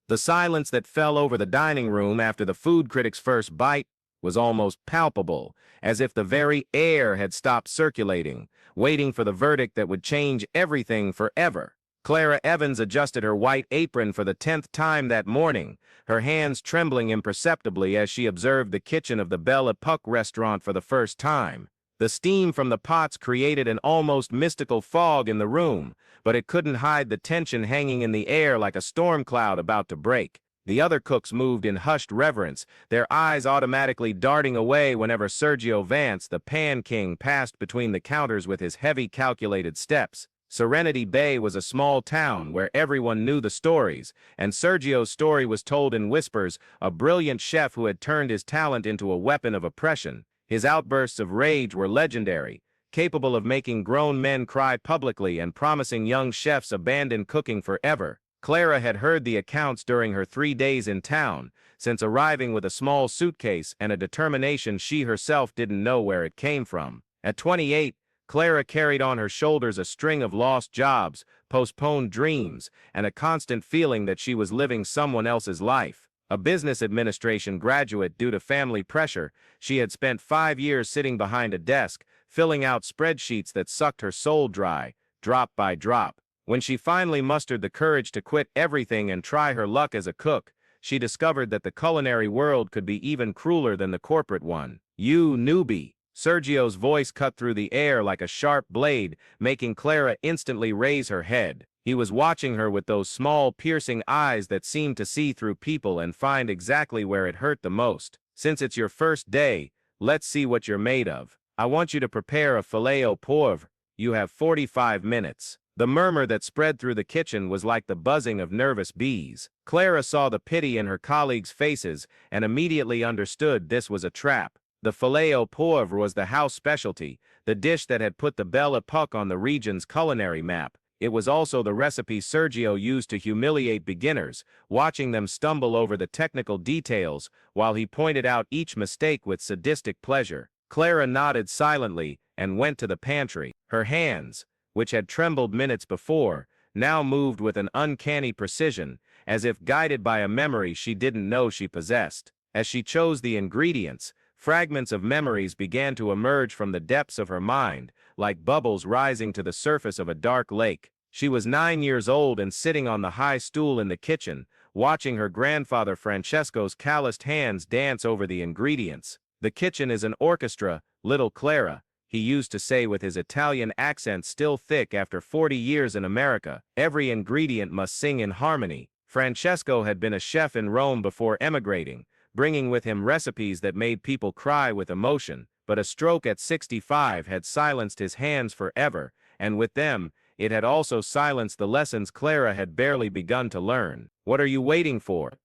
The silence that fell over the dining room after the food critic's first bite was almost palpable, as if the very air had stopped circulating, waiting for the verdict that would change everything forever. Clara Evans adjusted her white apron for the 10th time that morning, her hands trembling imperceptibly as she observed the kitchen of the Belle Epoque restaurant for the first time. The steam from the pots created an almost mystical fog in the room, but it couldn't hide the tension hanging in the air like a storm cloud about to break. The other cooks moved in hushed reverence, their eyes automatically darting away whenever Sergio Vance, the Pan King, passed between the counters with his heavy calculated steps. Serenity Bay was a small town where everyone knew the stories, and Sergio's story was told in whispers, a brilliant chef who had turned his talent into a weapon of oppression. His outbursts of rage were legendary, capable of making grown men cry publicly and promising young chefs abandon cooking forever. Clara had heard the accounts during her 3 days in town, since arriving with a small suitcase and a determination she herself didn't know where it came from. At 28, Clara carried on her shoulders a string of lost jobs, postponed dreams, and a constant feeling that she was living someone else's life. A business administration graduate due to family pressure, she had spent 5 years sitting behind a desk, filling out spreadsheets that sucked her soul dry, drop by drop. When she finally mustered the courage to quit everything and try her luck as a cook, she discovered that the culinary world could be even crueler than the corporate one. "You newbie." Sergio's voice cut through the air like a sharp blade, making Clara instantly raise her head. He was watching her with those small, piercing eyes that seemed to see through people and find exactly where it hurt the most. "Since it's your first day, let's see what you're made of. I want you to prepare a filet au poivre. You have 45 minutes. The murmur that spread through the kitchen was like the buzzing of nervous bees. Clara saw the pity in her colleagues' faces and immediately understood this was a trap. The filet au poivre was the house specialty, the dish that had put the Belle Epoque on the region's culinary map. It was also the recipe Sergio used to humiliate beginners, watching them stumble over the technical details while he pointed out each mistake with sadistic pleasure. Clara nodded silently and went to the pantry. Her hands, which had trembled minutes before, now moved with an uncanny precision, as if guided by a memory she didn't know she possessed. As she chose the ingredients, fragments of memories began to emerge from the depths of her mind, like bubbles rising to the surface of a dark lake. She was 9 years old and sitting on the high stool in the kitchen, watching her grandfather Francesco's calloused hands dance over the ingredients. "The kitchen is an orchestra, little Clara," he used to say with his Italian accent still thick after 40 years in America. "Every ingredient must sing in harmony." Francesco had been a chef in Rome before emigrating, bringing with him recipes that made people cry with emotion, but a stroke at 65 had silenced his hands forever, and with them, it had also silenced the lessons Clara had barely begun to learn. "What are you waiting for?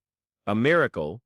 A miracle?"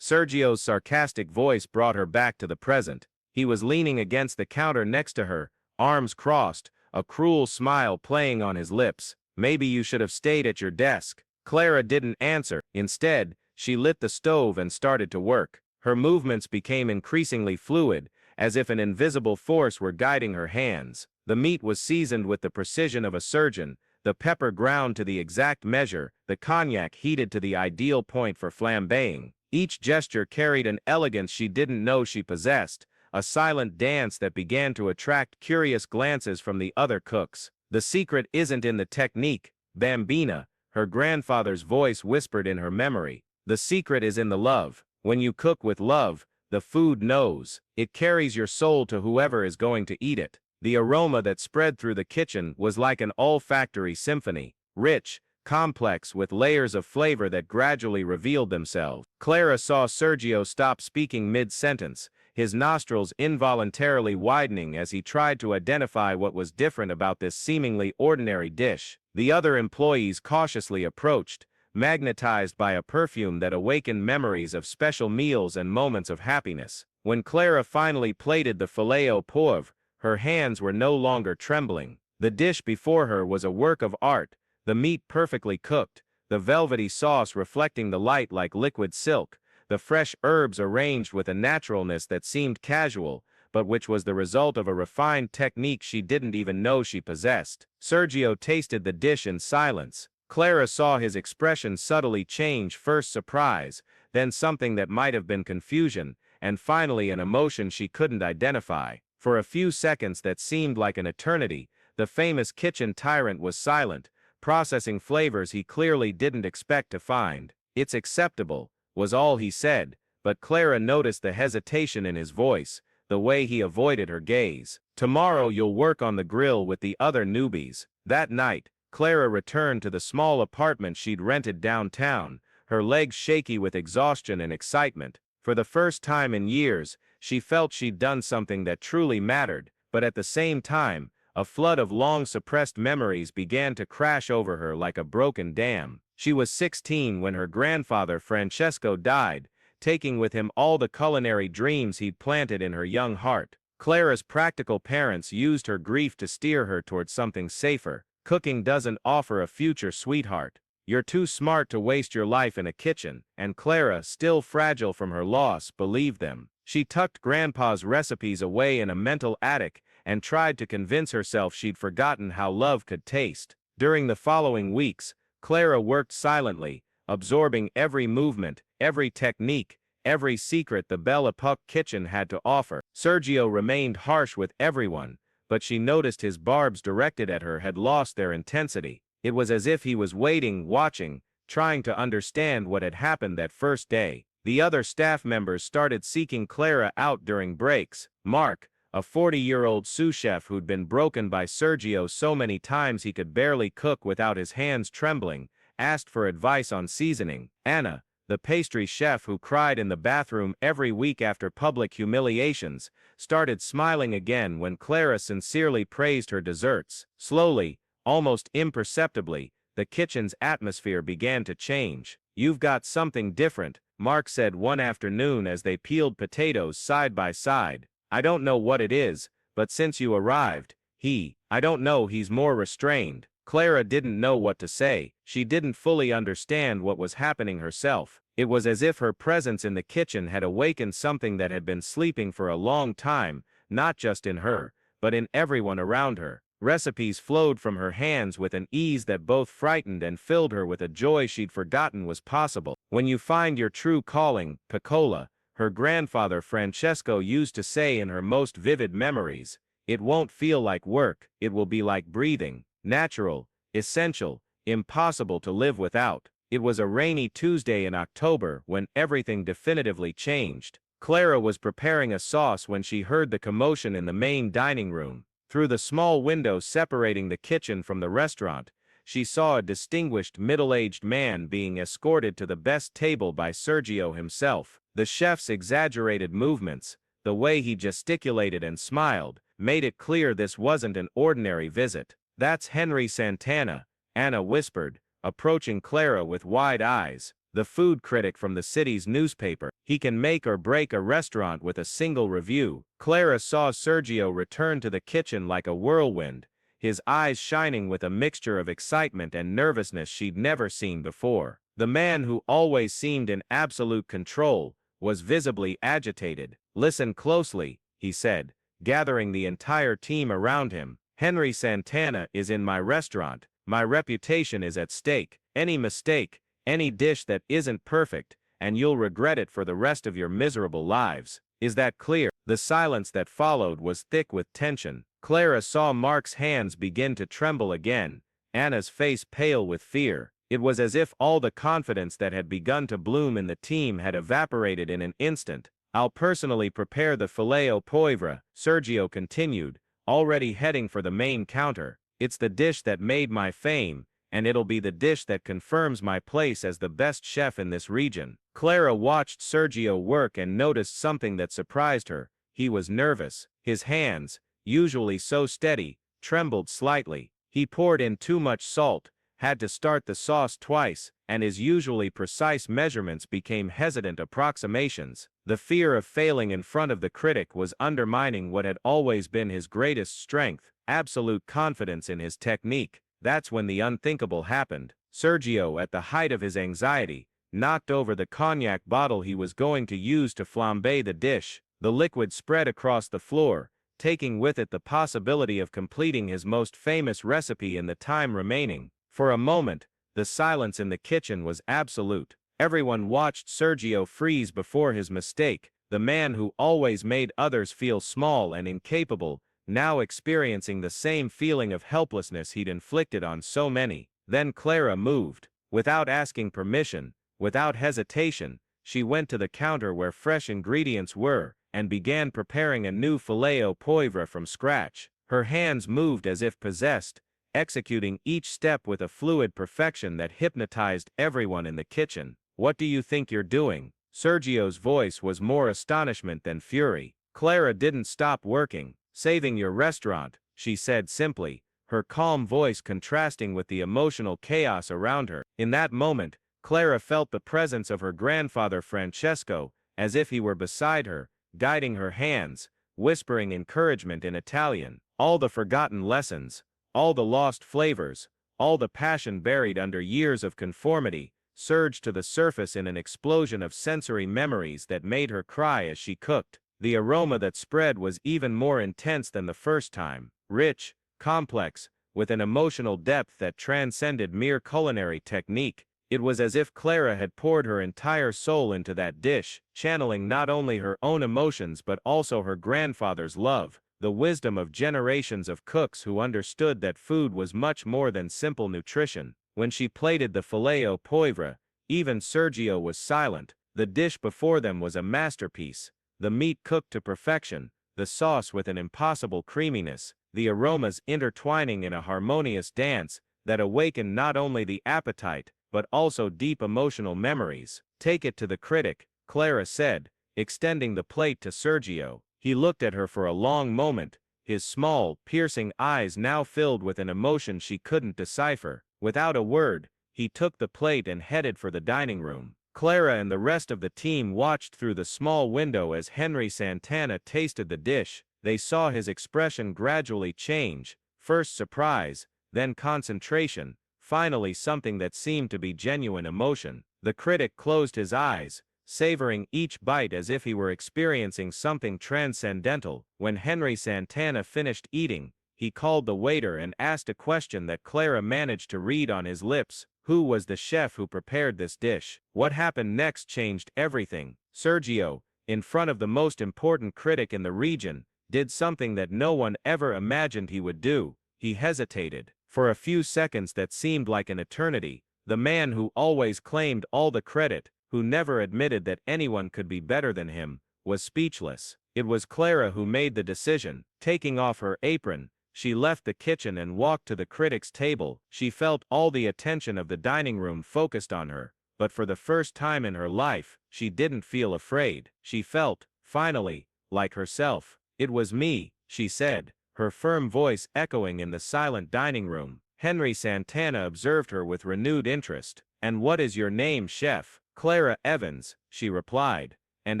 Sergio's sarcastic voice brought her back to the present. He was leaning against the counter next to her, arms crossed, a cruel smile playing on his lips. "Maybe you should have stayed at your desk." Clara didn't answer. Instead, she lit the stove and started to work. Her movements became increasingly fluid, as if an invisible force were guiding her hands. The meat was seasoned with the precision of a surgeon, the pepper ground to the exact measure, the cognac heated to the ideal point for flambeing. Each gesture carried an elegance she didn't know she possessed, a silent dance that began to attract curious glances from the other cooks. "The secret isn't in the technique, Bambina," her grandfather's voice whispered in her memory. "The secret is in the love. When you cook with love, the food knows. It carries your soul to whoever is going to eat it." The aroma that spread through the kitchen was like an olfactory symphony, rich, complex, with layers of flavor that gradually revealed themselves. Clara saw Sergio stop speaking mid-sentence, his nostrils involuntarily widening as he tried to identify what was different about this seemingly ordinary dish. The other employees cautiously approached, magnetized by a perfume that awakened memories of special meals and moments of happiness. When Clara finally plated the filet au poivre, her hands were no longer trembling. The dish before her was a work of art, the meat perfectly cooked, the velvety sauce reflecting the light like liquid silk, the fresh herbs arranged with a naturalness that seemed casual, but which was the result of a refined technique she didn't even know she possessed. Sergio tasted the dish in silence, Clara saw his expression subtly change, first surprise, then something that might have been confusion, and finally an emotion she couldn't identify. For a few seconds that seemed like an eternity, the famous kitchen tyrant was silent, processing flavors he clearly didn't expect to find. "It's acceptable," was all he said, but Clara noticed the hesitation in his voice, the way he avoided her gaze. "Tomorrow you'll work on the grill with the other newbies." That night, Clara returned to the small apartment she'd rented downtown, her legs shaky with exhaustion and excitement. For the first time in years, she felt she'd done something that truly mattered, but at the same time, a flood of long-suppressed memories began to crash over her like a broken dam. She was 16 when her grandfather Francesco died, taking with him all the culinary dreams he'd planted in her young heart. Clara's practical parents used her grief to steer her towards something safer. "Cooking doesn't offer a future, sweetheart. You're too smart to waste your life in a kitchen," and Clara, still fragile from her loss, believed them. She tucked Grandpa's recipes away in a mental attic and tried to convince herself she'd forgotten how love could taste. During the following weeks, Clara worked silently, absorbing every movement, every technique, every secret the Belle Epoque kitchen had to offer. Sergio remained harsh with everyone, but she noticed his barbs directed at her had lost their intensity. It was as if he was waiting, watching, trying to understand what had happened that first day. The other staff members started seeking Clara out during breaks. Mark, a 40-year-old sous chef who'd been broken by Sergio so many times he could barely cook without his hands trembling, asked for advice on seasoning. Anna, the pastry chef who cried in the bathroom every week after public humiliations, started smiling again when Clara sincerely praised her desserts. Slowly, almost imperceptibly, the kitchen's atmosphere began to change. "You've got something different," Mark said one afternoon as they peeled potatoes side by side. "I don't know what it is, but since you arrived, I don't know, he's more restrained." Clara didn't know what to say. She didn't fully understand what was happening herself. It was as if her presence in the kitchen had awakened something that had been sleeping for a long time, not just in her, but in everyone around her. Recipes flowed from her hands with an ease that both frightened and filled her with a joy she'd forgotten was possible. "When you find your true calling, Piccola," her grandfather Francesco used to say in her most vivid memories, "it won't feel like work, it will be like breathing. Natural, essential, impossible to live without." It was a rainy Tuesday in October when everything definitively changed. Clara was preparing a sauce when she heard the commotion in the main dining room. Through the small window separating the kitchen from the restaurant, she saw a distinguished middle-aged man being escorted to the best table by Sergio himself. The chef's exaggerated movements, the way he gesticulated and smiled, made it clear this wasn't an ordinary visit. "That's Henry Santana," Anna whispered, approaching Clara with wide eyes, "the food critic from the city's newspaper. He can make or break a restaurant with a single review." Clara saw Sergio return to the kitchen like a whirlwind, his eyes shining with a mixture of excitement and nervousness she'd never seen before. The man who always seemed in absolute control was visibly agitated. "Listen closely," he said, gathering the entire team around him. "Henry Santana is in my restaurant. My reputation is at stake. Any mistake, any dish that isn't perfect, and you'll regret it for the rest of your miserable lives. Is that clear?" The silence that followed was thick with tension. Clara saw Mark's hands begin to tremble again, Anna's face pale with fear. It was as if all the confidence that had begun to bloom in the team had evaporated in an instant. "I'll personally prepare the filet au poivre," Sergio continued, already heading for the main counter. "It's the dish that made my fame, and it'll be the dish that confirms my place as the best chef in this region." Clara watched Sergio work and noticed something that surprised her. He was nervous. His hands, usually so steady, trembled slightly. He poured in too much salt, had to start the sauce twice, and his usually precise measurements became hesitant approximations. The fear of failing in front of the critic was undermining what had always been his greatest strength, absolute confidence in his technique. That's when the unthinkable happened. Sergio, at the height of his anxiety, knocked over the cognac bottle he was going to use to flambe the dish. The liquid spread across the floor, taking with it the possibility of completing his most famous recipe in the time remaining. For a moment, The silence in the kitchen was absolute. Everyone watched Sergio freeze before his mistake, the man who always made others feel small and incapable, now experiencing the same feeling of helplessness he'd inflicted on so many. Then Clara moved. Without asking permission, without hesitation, she went to the counter where fresh ingredients were, and began preparing a new filet au poivre from scratch. Her hands moved as if possessed, executing each step with a fluid perfection that hypnotized everyone in the kitchen. "What do you think you're doing?" Sergio's voice was more astonishment than fury. "Clara didn't stop working. Saving your restaurant," she said simply, her calm voice contrasting with the emotional chaos around her. In that moment, Clara felt the presence of her grandfather Francesco, as if he were beside her, guiding her hands, whispering encouragement in Italian. All the forgotten lessons, all the lost flavors, all the passion buried under years of conformity, surged to the surface in an explosion of sensory memories that made her cry as she cooked. The aroma that spread was even more intense than the first time, rich, complex, with an emotional depth that transcended mere culinary technique. It was as if Clara had poured her entire soul into that dish, channeling not only her own emotions but also her grandfather's love, the wisdom of generations of cooks who understood that food was much more than simple nutrition. When she plated the filet au poivre, even Sergio was silent. The dish before them was a masterpiece, the meat cooked to perfection, the sauce with an impossible creaminess, the aromas intertwining in a harmonious dance that awakened not only the appetite, but also deep emotional memories. "Take it to the critic," Clara said, extending the plate to Sergio. He looked at her for a long moment, his small, piercing eyes now filled with an emotion she couldn't decipher. Without a word, he took the plate and headed for the dining room. Clara and the rest of the team watched through the small window as Henry Santana tasted the dish. They saw his expression gradually change, first surprise, then concentration, finally something that seemed to be genuine emotion. The critic closed his eyes, savoring each bite as if he were experiencing something transcendental. When Henry Santana finished eating, he called the waiter and asked a question that Clara managed to read on his lips. Who was the chef who prepared this dish? What happened next changed everything. Sergio, in front of the most important critic in the region, did something that no one ever imagined he would do. He hesitated. For a few seconds that seemed like an eternity, the man who always claimed all the credit, who never admitted that anyone could be better than him, was speechless. It was Clara who made the decision. Taking off her apron, she left the kitchen and walked to the critic's table. She felt all the attention of the dining room focused on her, but for the first time in her life, she didn't feel afraid. She felt, finally, like herself. "It was me," she said, her firm voice echoing in the silent dining room. Henry Santana observed her with renewed interest. "And what is your name, chef?" "Clara Evans," she replied, and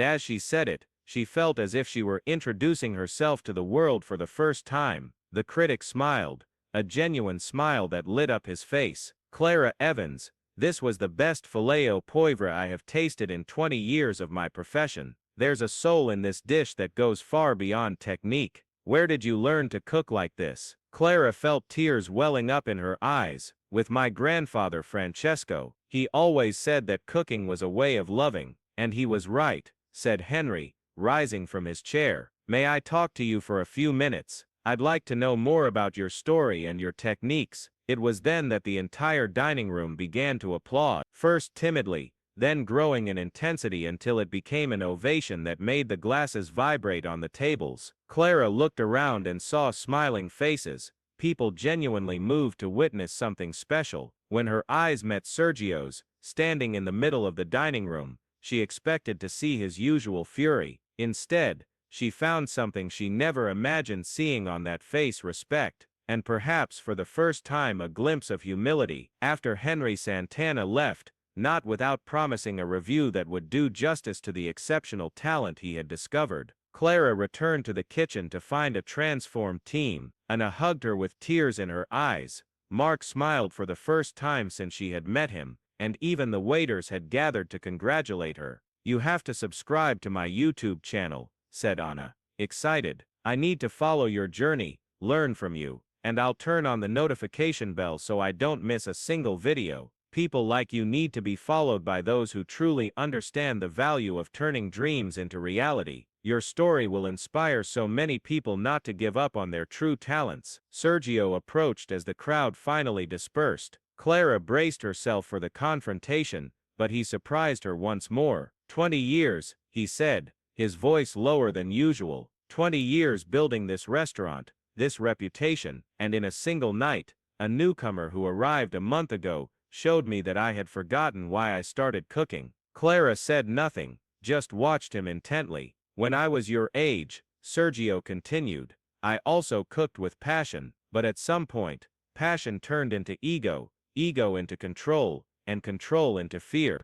as she said it, she felt as if she were introducing herself to the world for the first time. The critic smiled, a genuine smile that lit up his face. "Clara Evans, this was the best filet au poivre I have tasted in 20 years of my profession. There's a soul in this dish that goes far beyond technique. Where did you learn to cook like this?" Clara felt tears welling up in her eyes. "With my grandfather Francesco. He always said that cooking was a way of loving, and he was right," said Henry, rising from his chair. "May I talk to you for a few minutes? I'd like to know more about your story and your techniques." It was then that the entire dining room began to applaud, first timidly, then growing in intensity until it became an ovation that made the glasses vibrate on the tables. Clara looked around and saw smiling faces, people genuinely moved to witness something special. When her eyes met Sergio's, standing in the middle of the dining room, she expected to see his usual fury. Instead, she found something she never imagined seeing on that face: respect, and perhaps for the first time a glimpse of humility. After Henry Santana left, not without promising a review that would do justice to the exceptional talent he had discovered, Clara returned to the kitchen to find a transformed team. Anna hugged her with tears in her eyes. Mark smiled for the first time since she had met him, and even the waiters had gathered to congratulate her. "You have to subscribe to my YouTube channel," said Anna, excited. "I need to follow your journey, learn from you, and I'll turn on the notification bell so I don't miss a single video." People like you need to be followed by those who truly understand the value of turning dreams into reality. Your story will inspire so many people not to give up on their true talents." Sergio approached as the crowd finally dispersed. Clara braced herself for the confrontation, but he surprised her once more. 20 years, he said, his voice lower than usual. 20 years building this restaurant, this reputation, and in a single night, a newcomer who arrived a month ago showed me that I had forgotten why I started cooking. Clara said nothing, just watched him intently. "When I was your age," Sergio continued, "I also cooked with passion, but at some point, passion turned into ego, ego into control, and control into fear.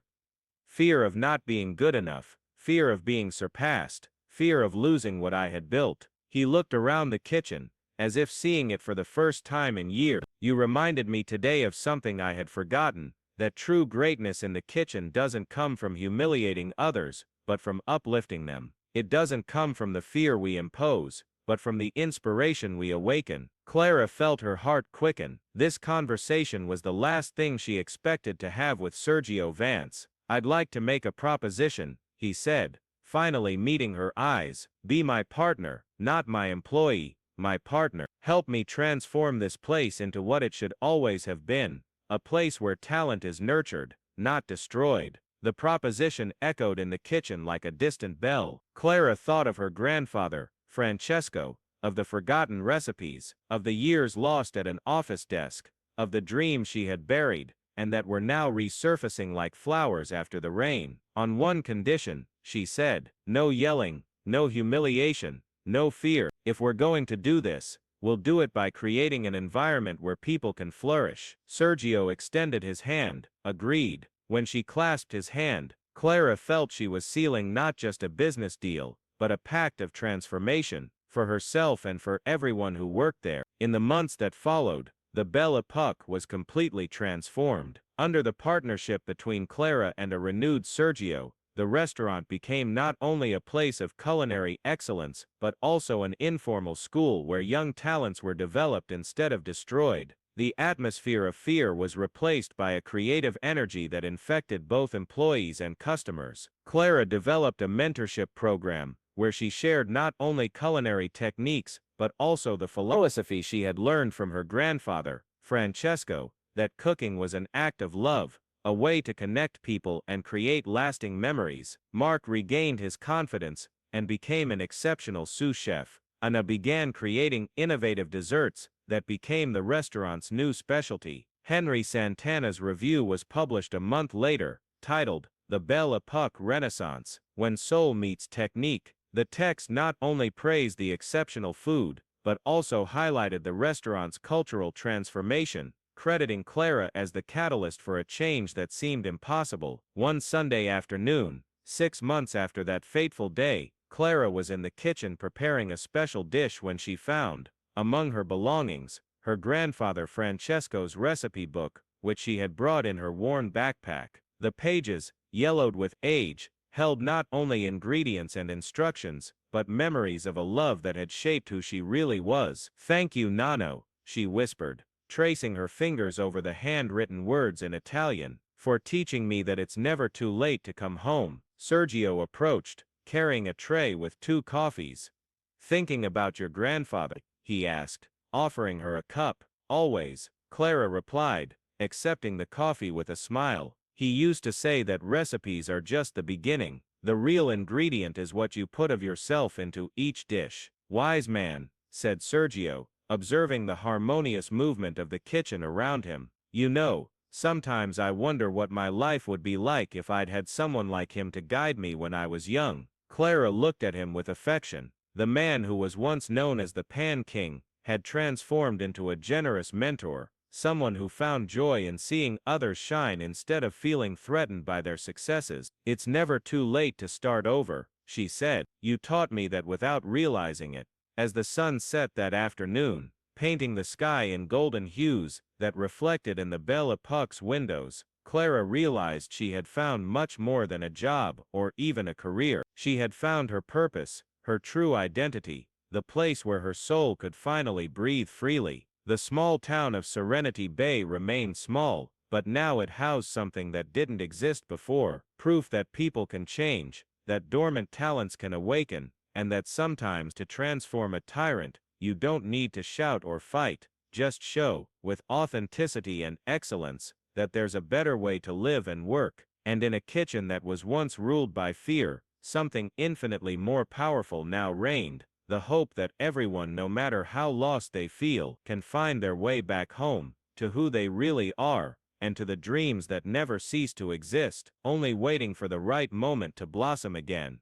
Fear of not being good enough, fear of being surpassed, fear of losing what I had built." He looked around the kitchen, as if seeing it for the first time in years. "You reminded me today of something I had forgotten, that true greatness in the kitchen doesn't come from humiliating others, but from uplifting them. It doesn't come from the fear we impose, but from the inspiration we awaken." Clara felt her heart quicken. This conversation was the last thing she expected to have with Sergio Vance. "I'd like to make a proposition," he said, finally meeting her eyes. "Be my partner, not my employee, my partner. Help me transform this place into what it should always have been, a place where talent is nurtured, not destroyed." The proposition echoed in the kitchen like a distant bell. Clara thought of her grandfather, Francesco, of the forgotten recipes, of the years lost at an office desk, of the dreams she had buried, and that were now resurfacing like flowers after the rain. "On one condition," she said, "no yelling, no humiliation, no fear. If we're going to do this, we'll do it by creating an environment where people can flourish." Sergio extended his hand, agreed. When she clasped his hand, Clara felt she was sealing not just a business deal, but a pact of transformation, for herself and for everyone who worked there. In the months that followed, the Belle Époque was completely transformed. Under the partnership between Clara and a renewed Sergio, the restaurant became not only a place of culinary excellence, but also an informal school where young talents were developed instead of destroyed. The atmosphere of fear was replaced by a creative energy that infected both employees and customers. Clara developed a mentorship program, where she shared not only culinary techniques, but also the philosophy she had learned from her grandfather, Francesco, that cooking was an act of love, a way to connect people and create lasting memories. Mark regained his confidence and became an exceptional sous chef. Anna began creating innovative desserts that became the restaurant's new specialty. Henry Santana's review was published a month later, titled, "The Belle Époque Renaissance, When Soul Meets Technique." The text not only praised the exceptional food, but also highlighted the restaurant's cultural transformation, crediting Clara as the catalyst for a change that seemed impossible. One Sunday afternoon, 6 months after that fateful day, Clara was in the kitchen preparing a special dish when she found, among her belongings, her grandfather Francesco's recipe book, which she had brought in her worn backpack. The pages, yellowed with age, held not only ingredients and instructions, but memories of a love that had shaped who she really was. "Thank you, Nano," she whispered, tracing her fingers over the handwritten words in Italian, "for teaching me that it's never too late to come home." Sergio approached, carrying a tray with 2 coffees. "Thinking about your grandfather?" he asked, offering her a cup. "Always," Clara replied, accepting the coffee with a smile. "He used to say that recipes are just the beginning. The real ingredient is what you put of yourself into each dish." "Wise man," said Sergio, observing the harmonious movement of the kitchen around him. "You know, sometimes I wonder what my life would be like if I'd had someone like him to guide me when I was young." Clara looked at him with affection. The man who was once known as the Pan King had transformed into a generous mentor, someone who found joy in seeing others shine instead of feeling threatened by their successes. "It's never too late to start over," she said. "You taught me that without realizing it." As the sun set that afternoon, painting the sky in golden hues that reflected in the Belle Époque's windows, Clara realized she had found much more than a job or even a career. She had found her purpose, her true identity, the place where her soul could finally breathe freely. The small town of Serenity Bay remained small, but now it housed something that didn't exist before, proof that people can change, that dormant talents can awaken, and that sometimes to transform a tyrant, you don't need to shout or fight, just show, with authenticity and excellence, that there's a better way to live and work. And in a kitchen that was once ruled by fear, something infinitely more powerful now reigned, the hope that everyone, no matter how lost they feel, can find their way back home, to who they really are, and to the dreams that never cease to exist, only waiting for the right moment to blossom again.